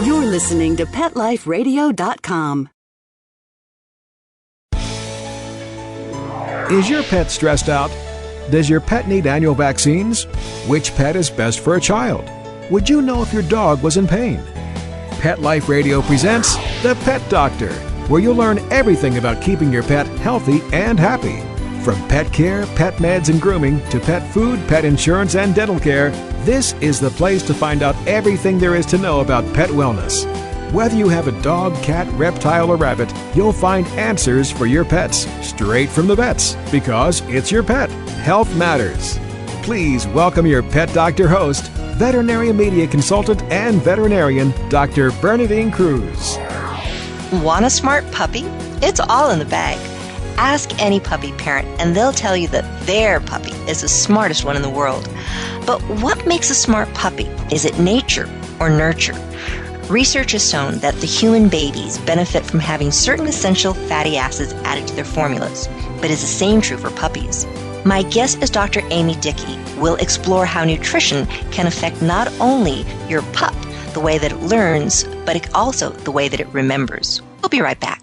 You're listening to PetLifeRadio.com. Is your pet stressed out? Does your pet need annual vaccines? Which pet is best for a child? Would you know if your dog was in pain? Pet Life Radio presents The Pet Doctor, where you'll learn everything about keeping your pet healthy and happy. From pet care, pet meds and grooming, to pet food, pet insurance, and dental care, this is the place to find out everything there is to know about pet wellness. Whether you have a dog, cat, reptile, or rabbit, you'll find answers for your pets straight from the vets, because it's your pet. Health matters. Please welcome your Pet Doctor host, veterinary media consultant and veterinarian, Dr. Bernadine Cruz. Want a smart puppy? It's all in the bag. Ask any puppy parent and they'll tell you that their puppy is the smartest one in the world. But what makes a smart puppy? Is it nature or nurture? Research has shown that the human babies benefit from having certain essential fatty acids added to their formulas, but is the same true for puppies? My guest is Dr. Amy Dicke. We'll explore how nutrition can affect not only your pup, the way that it learns, but also the way that it remembers. We'll be right back.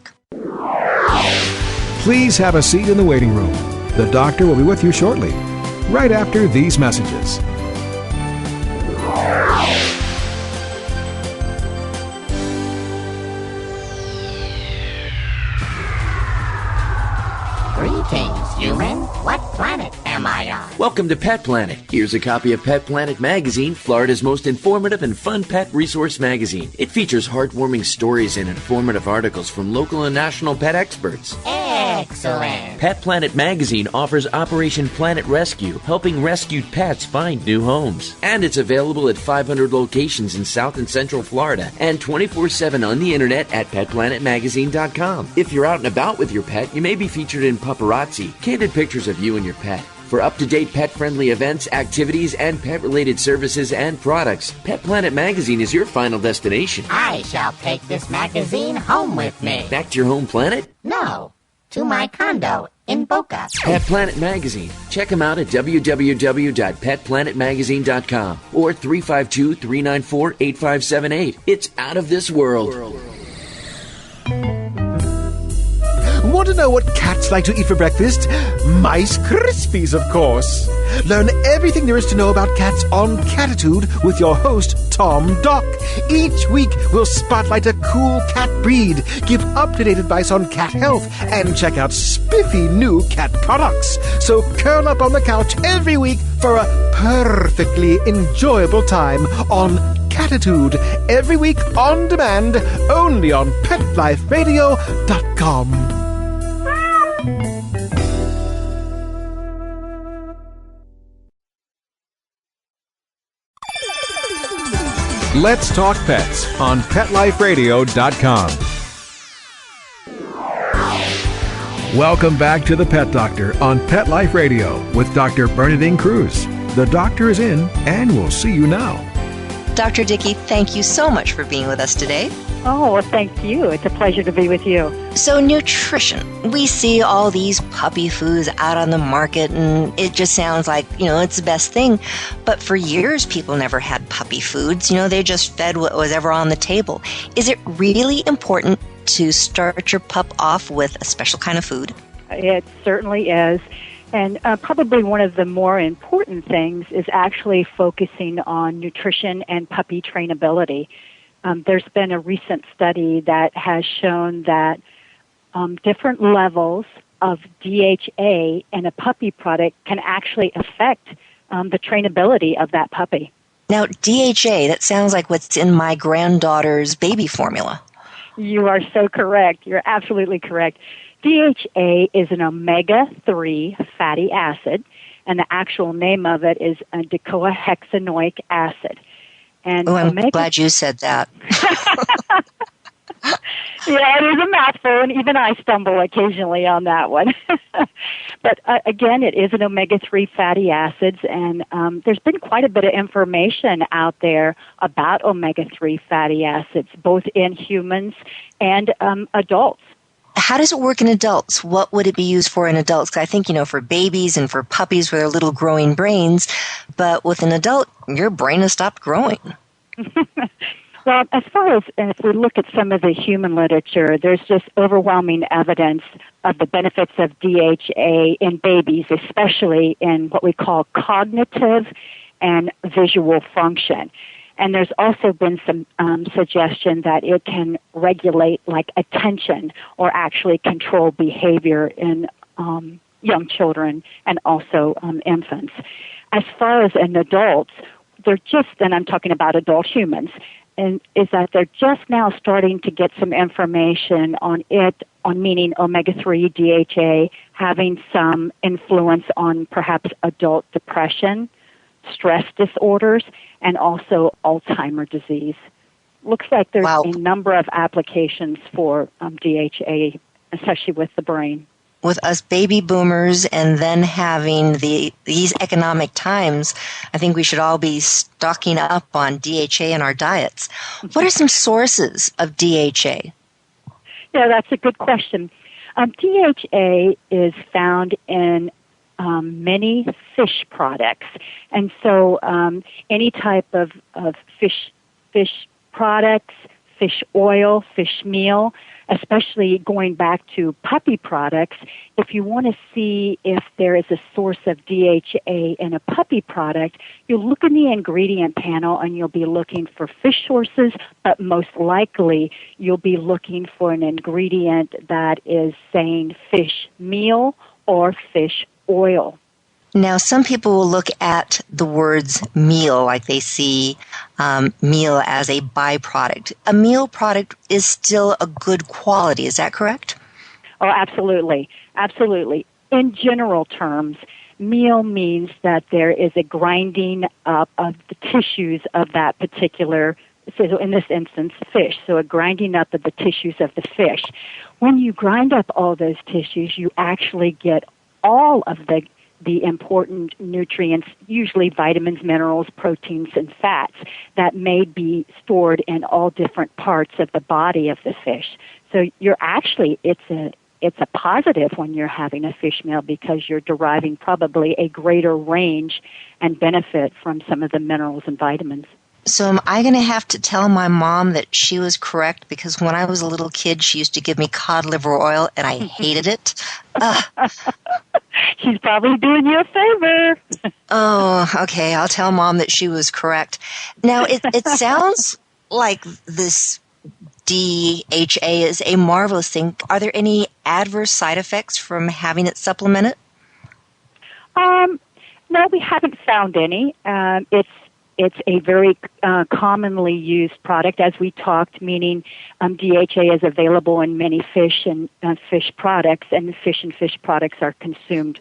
Please have a seat in the waiting room. The doctor will be with you shortly, right after these messages. Greetings, human. What planet am I on? Welcome to Pet Planet. Here's a copy of Pet Planet magazine, Florida's most informative and fun pet resource magazine. It features heartwarming stories and informative articles from local and national pet experts. Excellent. Pet Planet magazine offers Operation Planet Rescue, helping rescued pets find new homes. And it's available at 500 locations in South and Central Florida and 24/7 on the internet at petplanetmagazine.com. If you're out and about with your pet, you may be featured in Paparazzi, candid pictures of you and your pet. For up-to-date pet-friendly events, activities, and pet-related services and products, Pet Planet magazine is your final destination. I shall take this magazine home with me. Back to your home planet? No, to my condo in Boca. Pet Planet magazine. Check them out at www.petplanetmagazine.com or 352-394-8578. It's out of this world. Want to know what cats like to eat for breakfast? Mice Krispies, of course. Learn everything there is to know about cats on Catitude with your host, Tom Dock. Each week, we'll spotlight a cool cat breed, give up-to-date advice on cat health, and check out spiffy new cat products. So curl up on the couch every week for a perfectly enjoyable time on Catitude. Every week on demand, only on PetLifeRadio.com. Let's Talk Pets on PetLifeRadio.com. Welcome back to The Pet Doctor on Pet Life Radio with Dr. Bernadine Cruz. The doctor is in, and we'll see you now. Dr. Dicke, thank you so much for being with us today. Oh, well, thank you. It's a pleasure to be with you. So nutrition. We see all these puppy foods out on the market, and it just sounds like, it's the best thing. But for years, people never had puppy foods. They just fed what was ever on the table. Is it really important to start your pup off with a special kind of food? It certainly is. And probably one of the more important things is actually focusing on nutrition and puppy trainability. There's been a recent study that has shown that different levels of DHA in a puppy product can actually affect the trainability of that puppy. Now, DHA, that sounds like what's in my granddaughter's baby formula. You are so correct. You're absolutely correct. DHA is an omega-3 fatty acid, and the actual name of it is dicohexanoic acid. And I'm glad you said that. Yeah, it is a mouthful, and even I stumble occasionally on that one. But again, it is an omega-3 fatty acids, and there's been quite a bit of information out there about omega-3 fatty acids, both in humans and adults. How does it work in adults? What would it be used for in adults? 'Cause I think, for babies and for puppies with their little growing brains, but with an adult, your brain has stopped growing. Well, as far as if we look at some of the human literature, there's just overwhelming evidence of the benefits of DHA in babies, especially in what we call cognitive and visual function. And there's also been some suggestion that it can regulate like attention or actually control behavior in young children and also infants. As far as in adults, they're just, and I'm talking about adult humans, and is that they're just now starting to get some information on it, on meaning omega-3 DHA having some influence on perhaps adult depression, stress disorders, and also Alzheimer's disease. Looks like there's a number of applications for DHA, especially with the brain. With us baby boomers and then having these economic times, I think we should all be stocking up on DHA in our diets. What are some sources of DHA? Yeah, that's a good question. DHA is found in many fish products, and so any type of fish products, fish oil, fish meal, especially going back to puppy products, if you want to see if there is a source of DHA in a puppy product, you'll look in the ingredient panel and you'll be looking for fish sources, but most likely you'll be looking for an ingredient that is saying fish meal or fish oil. Now, some people will look at the words meal like they see meal as a byproduct. A meal product is still a good quality. Is that correct? Oh, absolutely. Absolutely. In general terms, meal means that there is a grinding up of the tissues of that particular, so in this instance, fish. So a grinding up of the tissues of the fish. When you grind up all those tissues, you actually get all of the important nutrients, usually vitamins, minerals, proteins, and fats that may be stored in all different parts of the body of the fish. So you're actually, it's a positive when you're having a fish meal because you're deriving probably a greater range and benefit from some of the minerals and vitamins. So am I going to have to tell my mom that she was correct? Because when I was a little kid, she used to give me cod liver oil, and I hated it. She's probably doing you a favor. Oh, okay. I'll tell Mom that she was correct. Now, it sounds like this DHA is a marvelous thing. Are there any adverse side effects from having it supplemented? No, we haven't found any. It's a very commonly used product, as we talked, meaning DHA is available in many fish and fish products, and fish products are consumed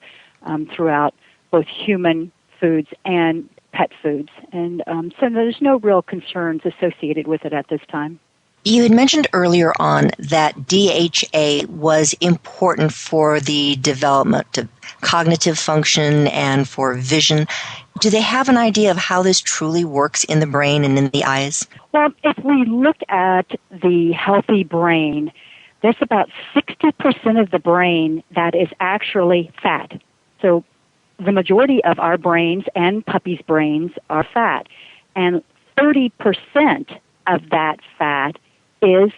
throughout both human foods and pet foods. And so there's no real concerns associated with it at this time. You had mentioned earlier on that DHA was important for the development of cognitive function and for vision. Do they have an idea of how this truly works in the brain and in the eyes? Well, if we look at the healthy brain, there's about 60% of the brain that is actually fat. So the majority of our brains and puppies' brains are fat. And 30% of that fat is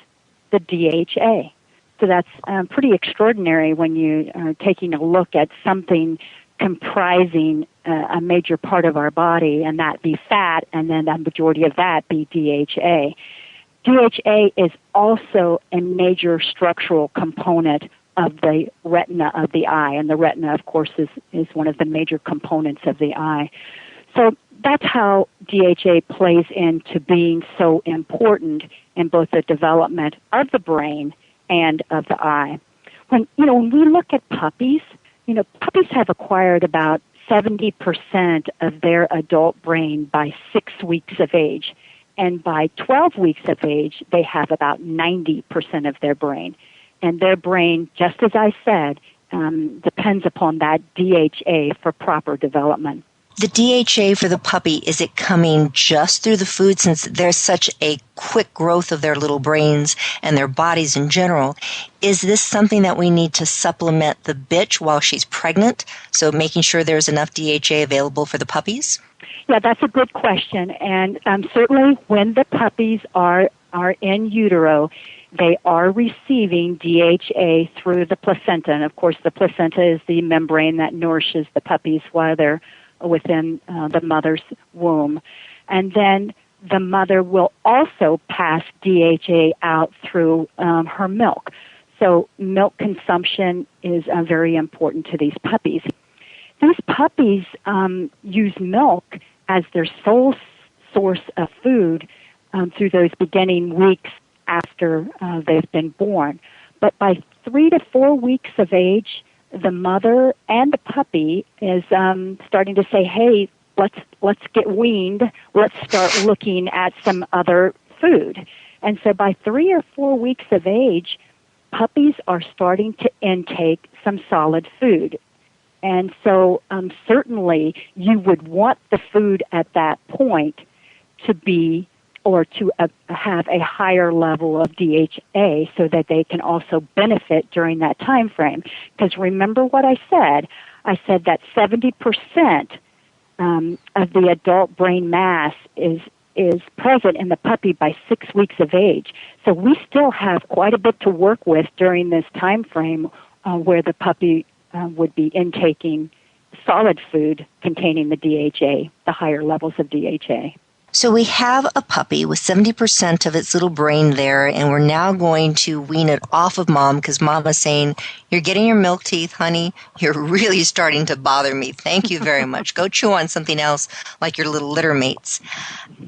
the DHA. So that's pretty extraordinary when you are taking a look at something comprising a major part of our body, and that be fat, and then the majority of that be DHA. DHA is also a major structural component of the retina of the eye, and the retina, of course, is one of the major components of the eye. So that's how DHA plays into being so important in both the development of the brain and of the eye. When we look at puppies, puppies have acquired about 70% of their adult brain by 6 weeks of age. And by 12 weeks of age, they have about 90% of their brain. And their brain, just as I said, depends upon that DHA for proper development. The DHA for the puppy, is it coming just through the food since there's such a quick growth of their little brains and their bodies in general? Is this something that we need to supplement the bitch while she's pregnant, so making sure there's enough DHA available for the puppies? Yeah, that's a good question. And certainly when the puppies are in utero, they are receiving DHA through the placenta. And, of course, the placenta is the membrane that nourishes the puppies while they're within the mother's womb. And then the mother will also pass DHA out through her milk. So milk consumption is very important to these puppies. These puppies use milk as their sole source of food through those beginning weeks after they've been born. But by 3 to 4 weeks of age, the mother and the puppy is starting to say, hey, let's get weaned. Let's start looking at some other food. And so by 3 or 4 weeks of age, puppies are starting to intake some solid food. And so certainly you would want the food at that point to be or to have a higher level of DHA so that they can also benefit during that time frame. Because remember what I said? I said that 70% of the adult brain mass is present in the puppy by 6 weeks of age. So we still have quite a bit to work with during this time frame where the puppy would be intaking solid food containing the DHA, the higher levels of DHA. So we have a puppy with 70% of its little brain there, and we're now going to wean it off of mom because mama's saying, you're getting your milk teeth, honey. You're really starting to bother me. Thank you very much. Go chew on something else like your little litter mates.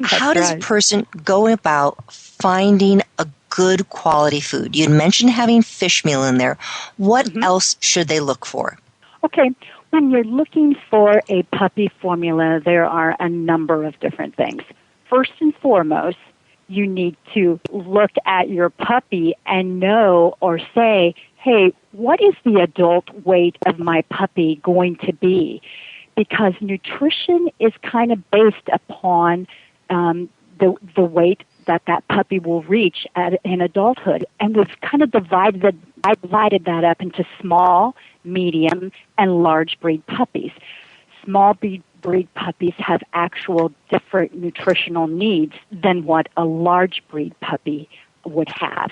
How does a person go about finding a good quality food? You had mentioned having fish meal in there. What else should they look for? Okay. When you're looking for a puppy formula, there are a number of different things. First and foremost, you need to look at your puppy and know or say, hey, what is the adult weight of my puppy going to be? Because nutrition is kind of based upon the weight that puppy will reach in adulthood. And we've kind of divided that up into small, medium, and large breed puppies. Small breed puppies have actual different nutritional needs than what a large breed puppy would have.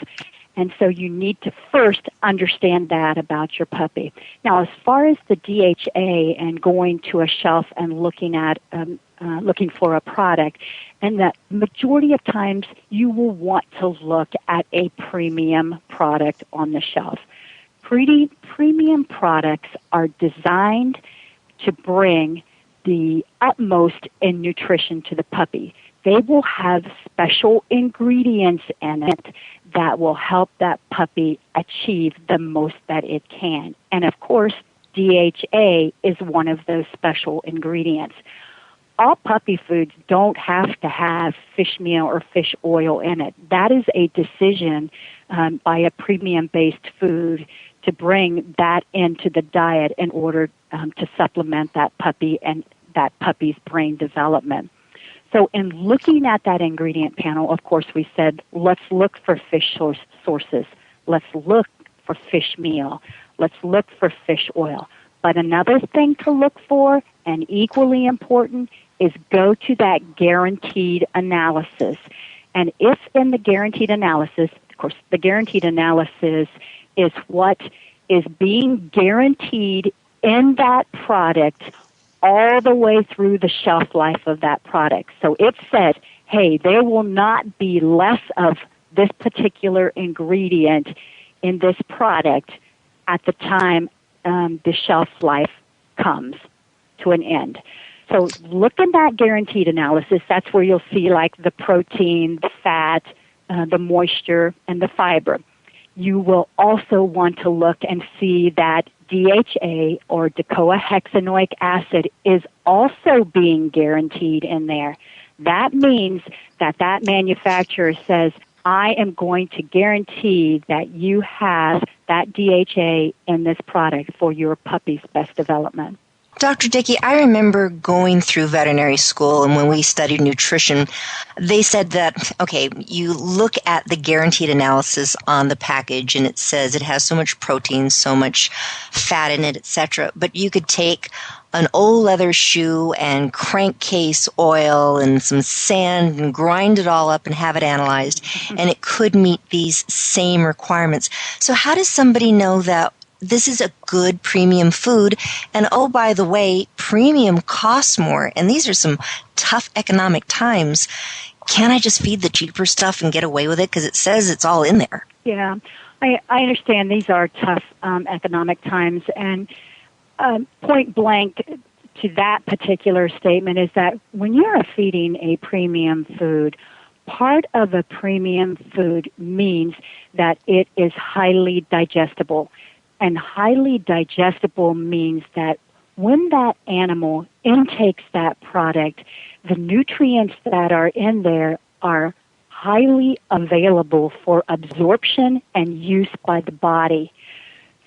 And so you need to first understand that about your puppy. Now, as far as the DHA and going to a shelf and looking for a product, and the majority of times you will want to look at a premium product on the shelf. Premium products are designed to bring the utmost in nutrition to the puppy. They will have special ingredients in it that will help that puppy achieve the most that it can. And of course, DHA is one of those special ingredients. All puppy foods don't have to have fish meal or fish oil in it. That is a decision by a premium-based food to bring that into the diet in order to supplement that puppy and that puppy's brain development. So in looking at that ingredient panel, of course, we said, let's look for fish sources. Let's look for fish meal. Let's look for fish oil. But another thing to look for, and equally important, is go to that guaranteed analysis. And if in the guaranteed analysis, of course, the guaranteed analysis is what is being guaranteed in that product all the way through the shelf life of that product. So it says, hey, there will not be less of this particular ingredient in this product at the time the shelf life comes to an end. So look in that guaranteed analysis. That's where you'll see like the protein, the fat, the moisture, and the fiber. You will also want to look and see that DHA or docosahexaenoic acid is also being guaranteed in there. That means that manufacturer says, I am going to guarantee that you have that DHA in this product for your puppy's best development. Dr. Dicke, I remember going through veterinary school, and when we studied nutrition, they said that, okay, you look at the guaranteed analysis on the package, and it says it has so much protein, so much fat in it, etc., but you could take an old leather shoe and crankcase oil and some sand and grind it all up and have it analyzed, and it could meet these same requirements. So how does somebody know that this is a good premium food? And oh, by the way, premium costs more, and these are some tough economic times. Can't I just feed the cheaper stuff and get away with it because it says it's all in there? Yeah, I understand these are tough economic times, and point blank to that particular statement is that when you're feeding a premium food, part of a premium food means that it is highly digestible. And highly digestible means that when that animal intakes that product, the nutrients that are in there are highly available for absorption and use by the body.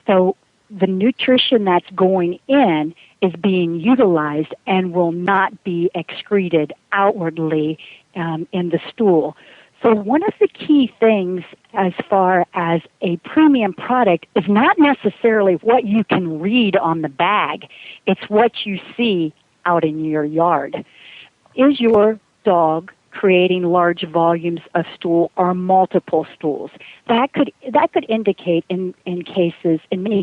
So the nutrition that's going in is being utilized and will not be excreted outwardly in the stool. So one of the key things as far as a premium product is not necessarily what you can read on the bag. It's what you see out in your yard. Is your dog creating large volumes of stool or multiple stools? That could indicate in many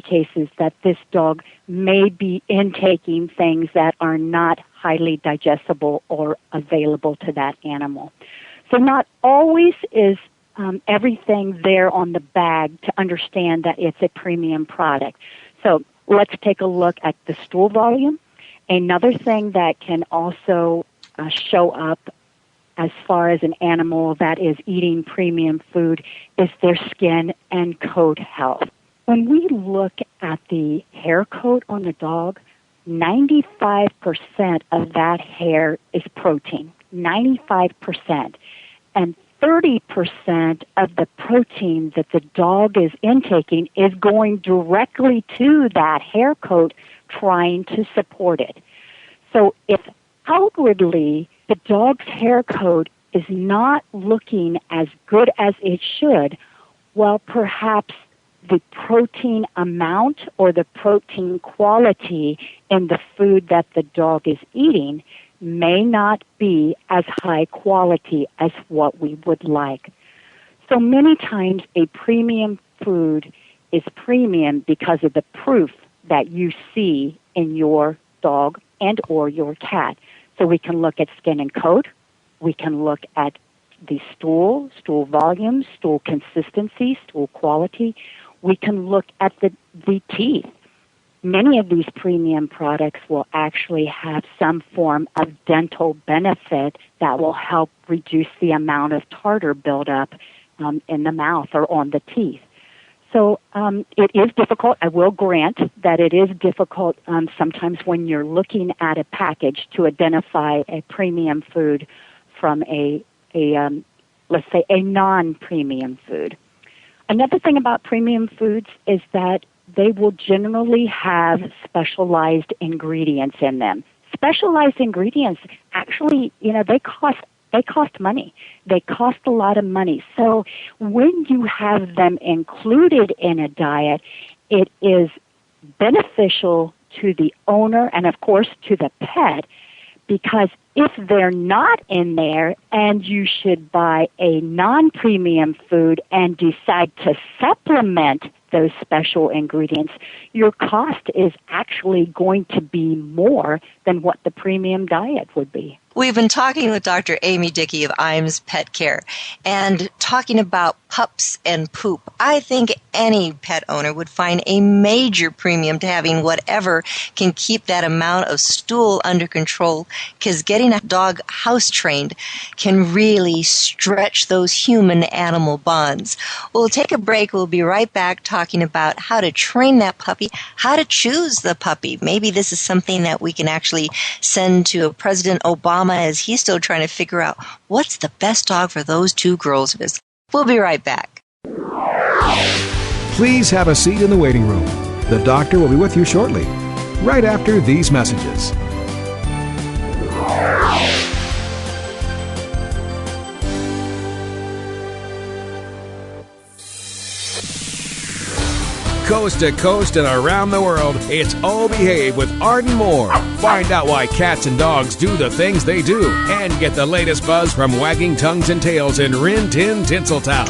cases that this dog may be intaking things that are not highly digestible or available to that animal. So not always is everything there on the bag to understand that it's a premium product. So let's take a look at the stool volume. Another thing that can also show up as far as an animal that is eating premium food is their skin and coat health. When we look at the hair coat on the dog, 95% of that hair is protein. 95%. And 30% of the protein that the dog is intaking is going directly to that hair coat, trying to support it. So if outwardly the dog's hair coat is not looking as good as it should, well, perhaps the protein amount or the protein quality in the food that the dog is eating may not be as high quality as what we would like. So many times a premium food is premium because of the proof that you see in your dog and or your cat. So we can look at skin and coat, we can look at the stool volume, stool consistency, stool quality. We can look at the teeth. Many of these premium products will actually have some form of dental benefit that will help reduce the amount of tartar buildup in the mouth or on the teeth. So it is difficult. I will grant that it is difficult sometimes when you're looking at a package to identify a premium food from let's say a non-premium food. Another thing about premium foods is that they will generally have specialized ingredients in them. Specialized ingredients actually, they cost money. They cost a lot of money. So when you have them included in a diet, it is beneficial to the owner and, of course, to the pet, because if they're not in there and you should buy a non-premium food and decide to supplement those special ingredients, your cost is actually going to be more than what the premium diet would be. We've been talking with Dr. Amy Dicke of IAMS Pet Care and talking about pups and poop. I think any pet owner would find a major premium to having whatever can keep that amount of stool under control, because getting a dog house trained can really stretch those human-animal bonds. We'll take a break. We'll be right back talking about how to train that puppy, how to choose the puppy. Maybe this is something that we can actually send to President Obama as he's still trying to figure out what's the best dog for those two girls of his. We'll be right back. Please have a seat in the waiting room. The doctor will be with you shortly, right after these messages. Coast to coast and around the world, it's Oh Behave with Arden Moore. Find out why cats and dogs do the things they do and get the latest buzz from wagging tongues and tails in Rin Tin Tinseltown.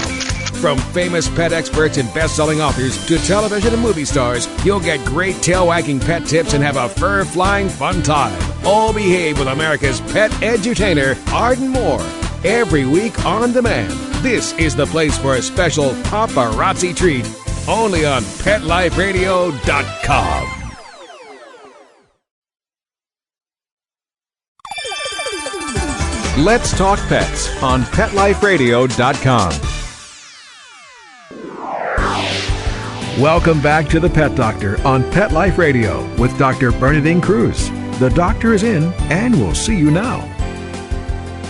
From famous pet experts and best-selling authors to television and movie stars, you'll get great tail-wagging pet tips and have a fur-flying fun time. Oh Behave with America's pet edutainer, Arden Moore. Every week on demand. This is the place for a special paparazzi treat. Only on PetLifeRadio.com. Let's Talk Pets on PetLifeRadio.com. Welcome back to the Pet Doctor on Pet Life Radio with Dr. Bernadine Cruz. The doctor is in, and we'll see you now.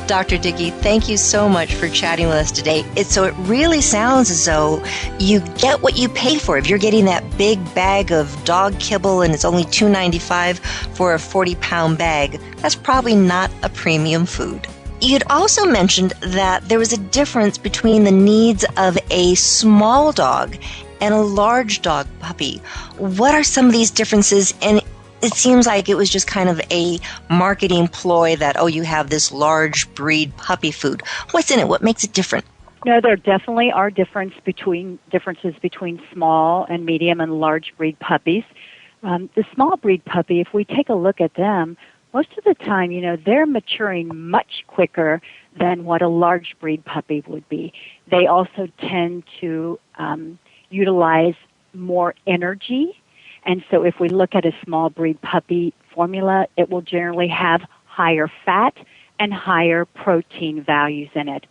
Dr. Dicke, thank you so much for chatting with us today. It really sounds as though you get what you pay for. If you're getting that big bag of dog kibble and it's only $2.95 for a 40-pound bag, that's probably not a premium food. You'd also mentioned that there was a difference between the needs of a small dog and a large dog puppy. What are some of these differences? And it seems like it was just kind of a marketing ploy that, you have this large breed puppy food. What's in it? What makes it different? No, there definitely are differences between small and medium and large breed puppies. The small breed puppy, if we take a look at them, most of the time, they're maturing much quicker than what a large breed puppy would be. They also tend to utilize more energy. And so if we look at a small breed puppy formula, it will generally have higher fat and higher protein values in it.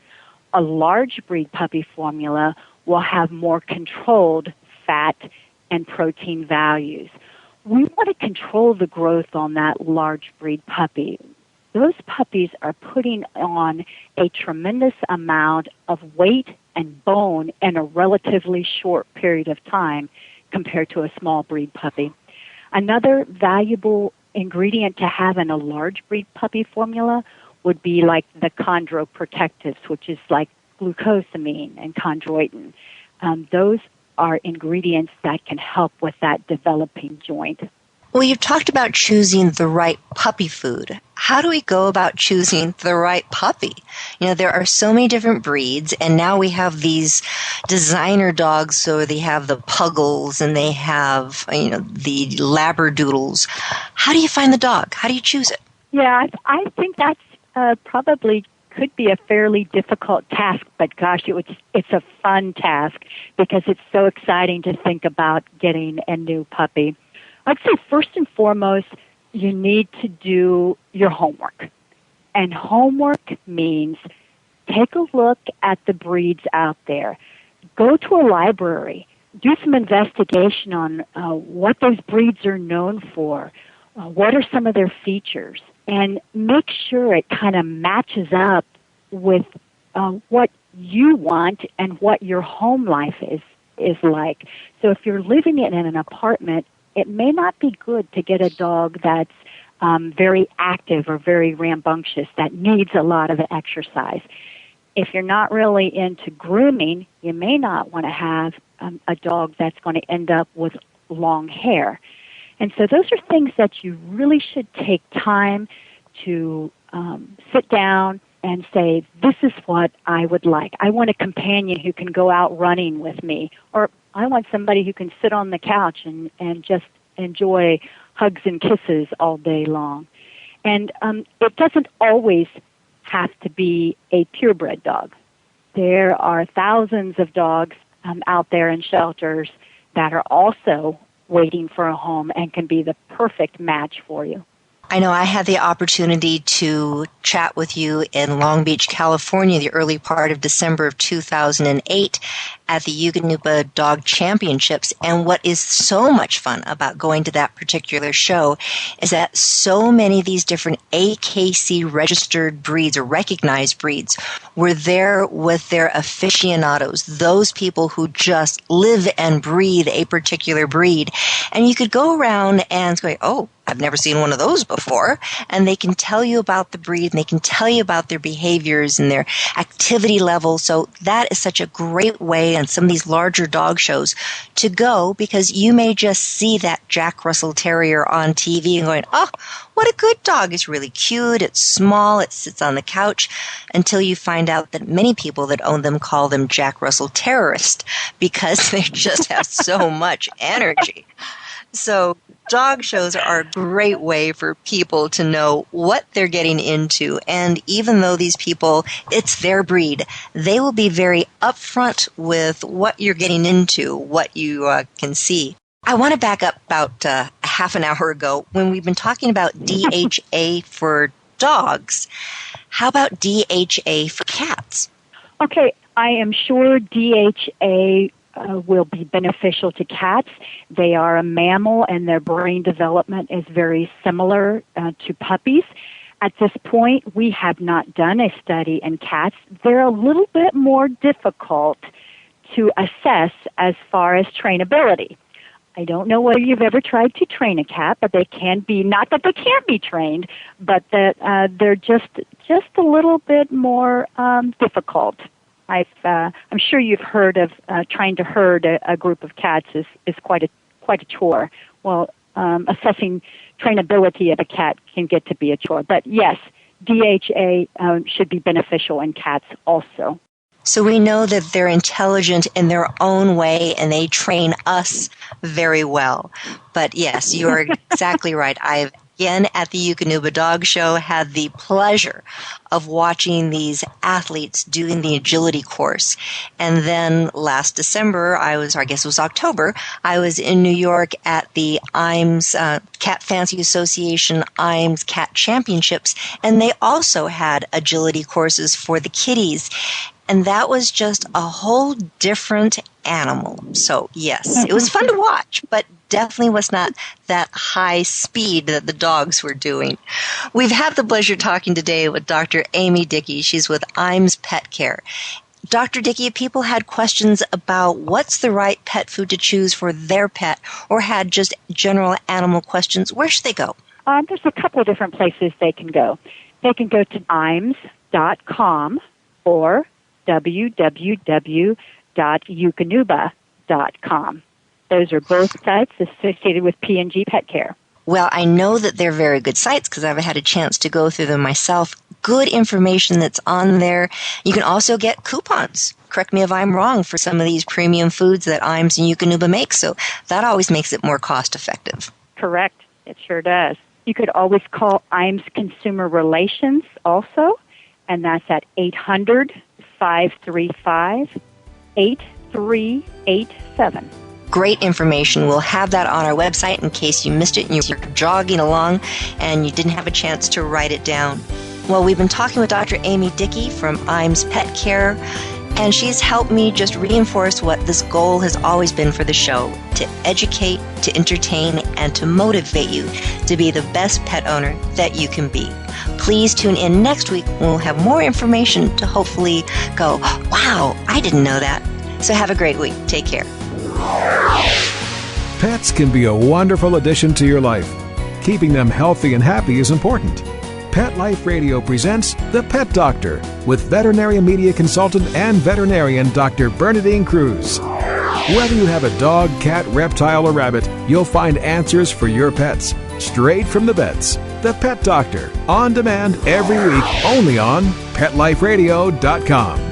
A large breed puppy formula will have more controlled fat and protein values. We want to control the growth on that large breed puppy. Those puppies are putting on a tremendous amount of weight and bone in a relatively short period of time compared to a small breed puppy. Another valuable ingredient to have in a large breed puppy formula would be like the chondroprotectives, which is like glucosamine and chondroitin. Those are ingredients that can help with that developing joint. Well, you've talked about choosing the right puppy food. How do we go about choosing the right puppy? There are so many different breeds, and now we have these designer dogs, so they have the puggles and they have, the labradoodles. How do you find the dog? How do you choose it? Yeah, I think that's probably could be a fairly difficult task, but gosh, it's a fun task because it's so exciting to think about getting a new puppy. I'd say first and foremost, you need to do your homework. And homework means take a look at the breeds out there. Go to a library. Do some investigation on what those breeds are known for. What are some of their features? And make sure it kind of matches up with what you want and what your home life is like. So if you're living in an apartment, it may not be good to get a dog that's very active or very rambunctious, that needs a lot of exercise. If you're not really into grooming, you may not want to have a dog that's going to end up with long hair. And so those are things that you really should take time to sit down and say, this is what I would like. I want a companion who can go out running with me, or I want somebody who can sit on the couch and just enjoy hugs and kisses all day long. And it doesn't always have to be a purebred dog. There are thousands of dogs out there in shelters that are also waiting for a home and can be the perfect match for you. I know I had the opportunity to chat with you in Long Beach, California, the early part of December of 2008 at the Eukanuba Dog Championships. And what is so much fun about going to that particular show is that so many of these different AKC registered breeds or recognized breeds were there with their aficionados, those people who just live and breathe a particular breed. And you could go around and go, oh, I've never seen one of those before. And they can tell you about the breed, and they can tell you about their behaviors and their activity level. So that is such a great way on some of these larger dog shows to go, because you may just see that Jack Russell Terrier on TV and going, oh, what a good dog. It's really cute. It's small. It sits on the couch, until you find out that many people that own them call them Jack Russell terrorist because they just have so much energy. So dog shows are a great way for people to know what they're getting into. And even though these people, it's their breed, they will be very upfront with what you're getting into, what you can see. I want to back up about half an hour ago when we've been talking about DHA for dogs. How about DHA for cats? Okay, I am sure DHA will be beneficial to cats. They are a mammal, and their brain development is very similar to puppies. At this point, we have not done a study in cats. They're a little bit more difficult to assess as far as trainability. I don't know whether you've ever tried to train a cat, but they can be, not that they can't be trained, but that they're just a little bit more difficult. I'm sure you've heard of trying to herd a group of cats is quite a chore. Well, assessing trainability of a cat can get to be a chore. But yes, DHA should be beneficial in cats also. So we know that they're intelligent in their own way, and they train us very well. But yes, you're exactly right. I've again at the Eukanuba Dog Show had the pleasure of watching these athletes doing the agility course. And then last December, I guess it was October, I was in New York at the IMS Cat Fancy Association IMS Cat Championships, and they also had agility courses for the kitties. And that was just a whole different animal. So, yes, it was fun to watch, but definitely was not that high speed that the dogs were doing. We've had the pleasure talking today with Dr. Amy Dicke. She's with IMS Pet Care. Dr. Dicke, if people had questions about what's the right pet food to choose for their pet, or had just general animal questions, where should they go? There's a couple of different places they can go. They can go to ims.com or www.eukanuba.com. Those are both sites associated with P&G Pet Care. Well, I know that they're very good sites because I've had a chance to go through them myself. Good information that's on there. You can also get coupons. Correct me if I'm wrong, for some of these premium foods that IMS and Eukanuba make. So that always makes it more cost effective. Correct. It sure does. You could always call IMS Consumer Relations also, and that's at 800-535-8387. Great information. We'll have that on our website in case you missed it and you're jogging along and you didn't have a chance to write it down. Well, we've been talking with Dr. Amy Dicke from IMS Pet Care, and she's helped me just reinforce what this goal has always been for the show: to educate, to entertain, and to motivate you to be the best pet owner that you can be. Please tune in next week when we'll have more information to hopefully go, wow, I didn't know that. So have a great week. Take care. Pets can be a wonderful addition to your life. Keeping them healthy and happy is important. Pet Life Radio presents The Pet Doctor with veterinary media consultant and veterinarian Dr. Bernadine Cruz. Whether you have a dog, cat, reptile, or rabbit, you'll find answers for your pets straight from the vets. The Pet Doctor, on demand every week, only on PetLifeRadio.com.